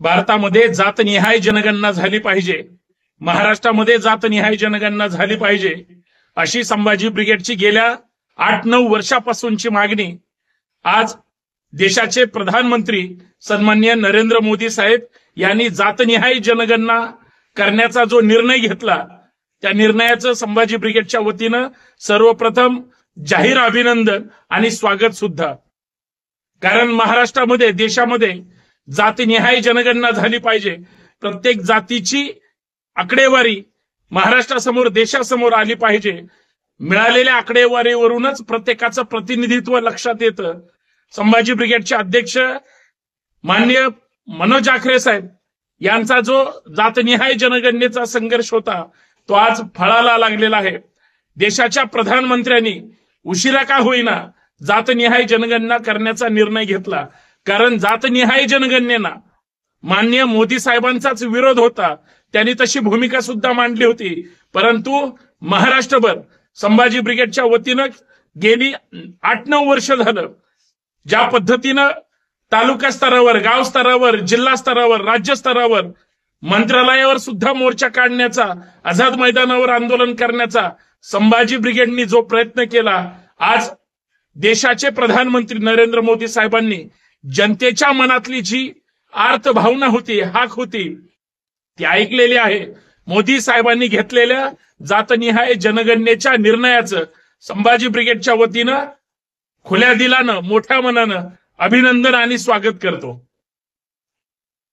भारतामध्ये जातनिहाय जनगणना झाली पाहिजे, महाराष्ट्रामध्ये जातनिहाय जनगणना झाली पाहिजे, अशी संभाजी ब्रिगेडची गेल्या 8-9 वर्षापासूनची मागणी आज देशाचे प्रधानमंत्री सन्माननीय नरेंद्र मोदी साहेब यांनी जातनिहाय जनगणना करण्याचा जो निर्णय घेतला, त्या निर्णयाचं संभाजी ब्रिगेडच्या वतीनं सर्वप्रथम जाहीर अभिनंदन आणि स्वागत सुद्धा. कारण महाराष्ट्रामध्ये, देशामध्ये जातीनिहाय जनगणना झाली पाहिजे. प्रत्येक जातीची आकडेवारी महाराष्ट्रासमोर, देशासमोर आली पाहिजे. मिळालेल्या आकडेवारीवरूनच प्रत्येकाचं प्रतिनिधित्व लक्षात येतं. संभाजी ब्रिगेडचे अध्यक्ष माननीय मनोज आखरे साहेब यांचा जो जातनिहाय जनगणनेचा संघर्ष होता, तो आज फळाला लागलेला आहे. देशाच्या प्रधानमंत्र्यांनी उशिरा का होईना जातनिहाय जनगणना करण्याचा निर्णय घेतला. कारण जातनिहाय जनगणनेला माननीय मोदी साहेबांचाच विरोध होता. त्यांनी तशी भूमिका सुद्धा मांडली होती. परंतु महाराष्ट्रभर संभाजी ब्रिगेडच्या वतीनं गेली 8-9 वर्ष झालं ज्या पद्धतीनं तालुका स्तरावर, गाव स्तरावर, जिल्हा स्तरावर, राज्य स्तरावर, मंत्रालयावर सुद्धा मोर्चा काढण्याचा, आझाद मैदानावर आंदोलन करण्याचा संभाजी ब्रिगेडनी जो प्रयत्न केला, आज देशाचे प्रधानमंत्री नरेंद्र मोदी साहेबांनी जनतेच्या मनातली जी आर्त भावना होती, हाक होती, ती ऐकलेली आहे. मोदी साहेबांनी घेतलेल्या जातनिहाय जनगणनेच्या निर्णयाचं संभाजी ब्रिगेडच्या वतीनं खुल्या दिलानं, मोठ्या मनानं अभिनंदन आणि स्वागत करतो.